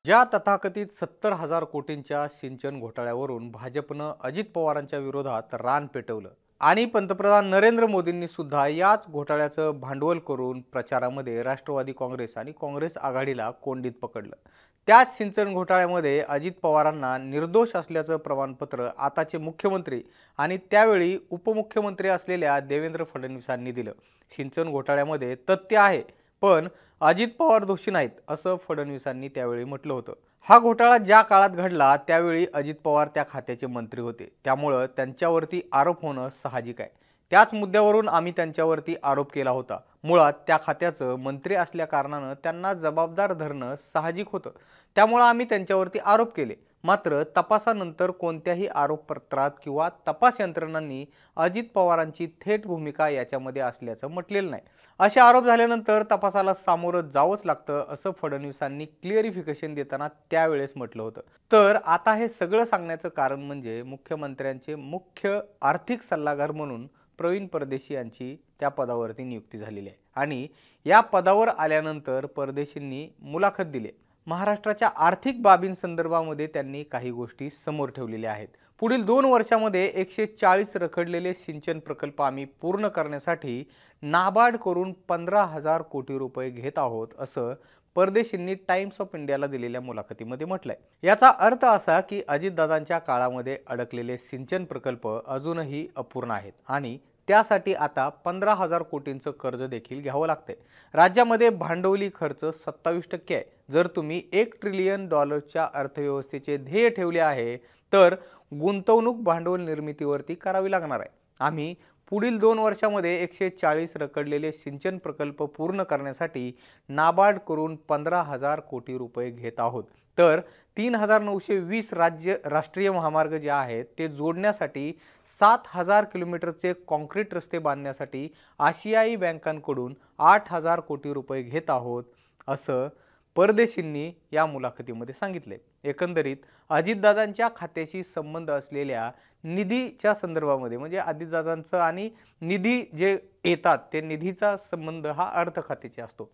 ज्या तथाकथित 70,000 कोटींच्या सिंचन घोटाळ्यावरून भाजपनं अजित पवारांच्या विरोधात रान पेटवलं आणि पंतप्रधान नरेंद्र मोदींनी सुद्धा याच घोटाळ्याचं भांडवल करून प्रचारामध्ये राष्ट्रवादी काँग्रेस आणि काँग्रेस आघाडीला कोंडीत पकडलं। त्याच सिंचन घोटाळ्यामध्ये अजित पवारांना निर्दोष असल्याचं प्रमाणपत्र आताचे मुख्यमंत्री आणि त्यावेळी उपमुख्यमंत्री असलेल्या देवेंद्र फडणवीसांनी दिलं। सिंचन घोटाळ्यामध्ये तथ्य आहे, पण अजित पवार दोषी नाहीत असं फडणवीसांनी त्यावेळी म्हटलं होतं। हा घोटाळा ज्या काळात घडला त्यावेळी अजित पवार त्या खात्याचे मंत्री होते, त्यामुळे त्यांच्यावरती आरोप होणं साहजिक आहे। त्याच मुद्द्यावरून आम्ही त्यांच्यावरती आरोप केला होता। मुळात त्या खात्याचं मंत्री असल्या कारणानं त्यांना जबाबदार धरणं साहजिक होतं, त्यामुळे आम्ही त्यांच्यावरती आरोप केले। मात्र तपासानंतर कोणत्याही आरोपपत्रात किंवा तपास यंत्रणांनी अजित पवारांची थेट भूमिका याच्यामध्ये असल्याचं म्हटलेलं नाही। असे आरोप झाल्यानंतर तपासाला सामोरं जावंच लागतं असं फडणवीसांनी क्लिअरिफिकेशन देताना त्यावेळेस म्हटलं होतं। तर आता हे सगळं सांगण्याचं कारण म्हणजे मुख्यमंत्र्यांचे मुख्य आर्थिक सल्लागार म्हणून प्रवीण परदेशी यांची त्या पदावरती नियुक्ती झालेली आहे आणि या पदावर आल्यानंतर परदेशींनी मुलाखत दिली। महाराष्ट्राच्या आर्थिक बाबींसंदर्भामध्ये त्यांनी काही गोष्टी समोर ठेवलेल्या आहेत। पुढील 2 वर्षांमध्ये 140 रखडलेले सिंचन प्रकल्प आम्ही पूर्ण करण्यासाठी नाबार्डकडून 15,000 कोटी रुपये घेत आहोत असं परदेशींनी टाइम्स ऑफ इंडियाला दिलेल्या मुलाखतीमध्ये म्हटलंय। याचा अर्थ असा की अजितदादांच्या काळामध्ये अडकलेले सिंचन प्रकल्प अजूनही अपूर्ण आहेत आणि त्यासाठी आता 15,000 कोटींचं कर्ज देखील घ्यावं लागतंय। राज्यामध्ये भांडवली खर्च 27% आहे। जर तुम्ही $1 ट्रिलियन अर्थव्यवस्थेचे ध्येय ठेवले आहे तर गुंतवणूक भांडवल निर्मितीवरती करावी लागणार आहे। आम्ही पुढील 2 वर्षांमध्ये 140 रखडलेले सिंचन प्रकल्प पूर्ण करण्यासाठी नाबार्डकडून 15,000 कोटी रुपये घेत आहोत। तर 3,920 राष्ट्रीय महामार्ग जे आहेत ते जोडण्यासाठी 7,000 किलोमीटरचे कॉन्क्रीट रस्ते बांधण्यासाठी आशियाई बँकांकडून 8,000 कोटी रुपये घेत आहोत असं परदेशींनी या मुलाखतीमध्ये सांगितले। एकंदरीत अजितदादांच्या खात्याशी संबंध असलेल्या निधीच्या संदर्भामध्ये म्हणजे अजितदादांचं आणि निधी जे येतात ते निधीचा संबंध हा अर्थ खात्याशी असतो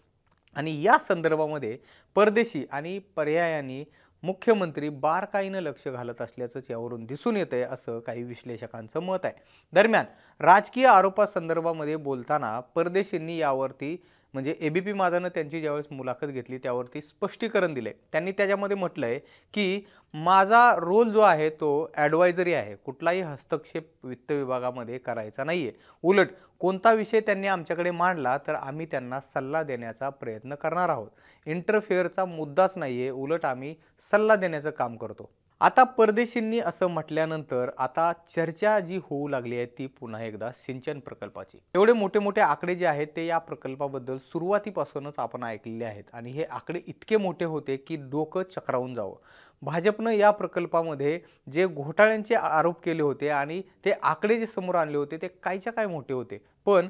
आणि या संदर्भामध्ये परदेशी आणि पर्यायाने मुख्यमंत्री बारकाईनं लक्ष घालत असल्याचंच यावरून दिसून येतंय असं काही विश्लेषकांचं मत आहे। दरम्यान राजकीय आरोपासंदर्भामध्ये बोलताना परदेशींनी यावरती म्हणजे एबीपी माझानं त्यांची ज्यावेळेस मुलाखत घेतली त्यावरती स्पष्टीकरण दिले। त्यांनी त्याच्यामध्ये म्हटलंय की माझा रोल जो आहे तो ॲडवायझरी आहे, कुठलाही हस्तक्षेप वित्त विभागामध्ये करायचा नाहीये। उलट कोणता विषय त्यांनी आमच्याकडे मांडला तर आम्ही त्यांना सल्ला देण्याचा प्रयत्न करणार आहोत। इंटरफेअरचा मुद्दाच नाहीये, उलट आम्ही सल्ला देण्याचं काम करतो। आता परदेशींनी असं म्हटल्यानंतर आता चर्चा जी होऊ लागली आहे ती पुन्हा एकदा सिंचन प्रकल्पाची। एवढे मोठे मोठे आकडे जे आहेत ते या प्रकल्पाबद्दल सुरुवातीपासूनच आपण ऐकलेले आहेत आणि हे आकडे इतके मोठे होते की डोकं चक्रावून जावं। भाजपनं या प्रकल्पामध्ये जे घोटाळ्यांचे आरोप केले होते आणि ते आकडे जे समोर आणले होते ते कायच्या काय मोठे होते, पण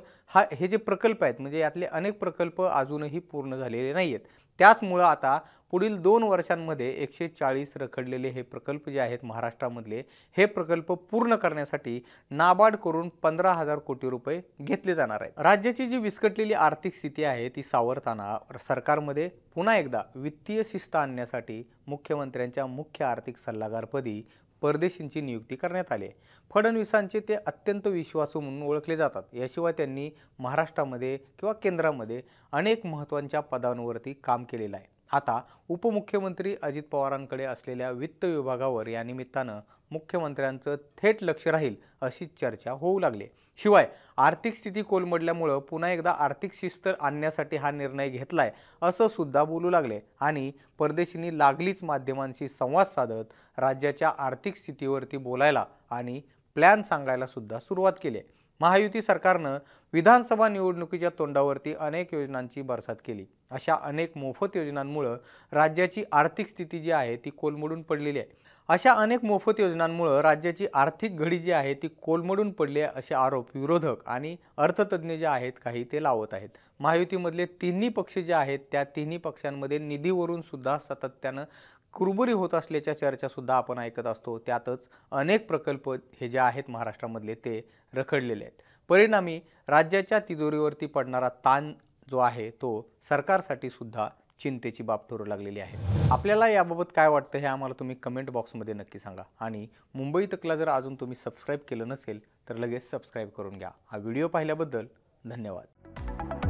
हे जे प्रकल्प आहेत म्हणजे यातले अनेक प्रकल्प अजूनही पूर्ण झालेले नाहीयेत। त्याचमुळे आता पुढील 2 वर्षांमध्ये 140 रखडलेले हे प्रकल्प जे आहेत महाराष्ट्रामधले हे प्रकल्प पूर्ण करण्यासाठी नाबार्डकडून 15,000 कोटी रुपये घेतले जाणार आहेत। राज्याची जी विस्कटलेली आर्थिक स्थिती आहे ती सावरताना सरकारमध्ये पुन्हा एकदा वित्तीय शिस्त आणण्यासाठी मुख्यमंत्र्यांच्या मुख्य आर्थिक सल्लागारपदी परदेशींची नियुक्ती करण्यात आली आहे। फडणवीसांचे ते अत्यंत विश्वासू म्हणून ओळखले जातात। याशिवाय त्यांनी महाराष्ट्रामध्ये किंवा केंद्रामध्ये अनेक महत्त्वाच्या पदांवरती काम केलेलं आहे। आता उपमुख्यमंत्री अजित पवारांकडे असलेल्या वित्त विभागावर या निमित्तानं मुख्यमंत्र्यांचं थेट लक्ष राहील अशी चर्चा होऊ लागली। शिवाय आर्थिक स्थिती कोलमडल्यामुळे पुन्हा एकदा आर्थिक शिस्त आणण्यासाठी हा निर्णय घेतलाय असं सुद्धा बोलू लागले आणि परदेशींनी लागलीच माध्यमांशी संवाद साधत राज्याच्या आर्थिक स्थितीवरती बोलायला आणि प्लॅन सांगायला सुद्धा सुरुवात केली। महायुती सरकारनं विधानसभा निवडणुकीच्या तोंडावरती अनेक योजनांची बरसात केली। अशा अनेक मोफत योजनांमुळे राज्याची आर्थिक स्थिती जी आहे ती कोलमडून पडलेली आहे। अशा अनेक मोफत योजनांमुळे राज्याची आर्थिक घडी जी आहे ती कोलमडून पडली आहे असे आरोप विरोधक आणि अर्थतज्ञ जे आहेत काही ते लावत आहेत। महायुतीमधले तिन्ही पक्ष जे आहेत त्या तिन्ही पक्षांमध्ये निधीवरून सुद्धा सातत्यानं कुरबुरी होत असल्याच्या चर्चा सुद्धा आपण ऐकत असतो। त्यातच अनेक प्रकल्प हे जे आहेत महाराष्ट्रामधले ते रखडलेले आहेत। परिणामी राज्याच्या तिजोरीवरती पडणारा ताण जो आहे तो सरकारसाठी सुद्धा चिंतेची बाब ठरू लागलेली आहे। आपल्याला याबाबत काय वाटतं हे आम्हाला तुम्ही कमेंट बॉक्समध्ये नक्की सांगा आणि मुंबई तकला जर अजून तुम्ही सबस्क्राईब केलं नसेल तर लगेच सबस्क्राईब करून घ्या। हा व्हिडिओ पाहिल्याबद्दल धन्यवाद।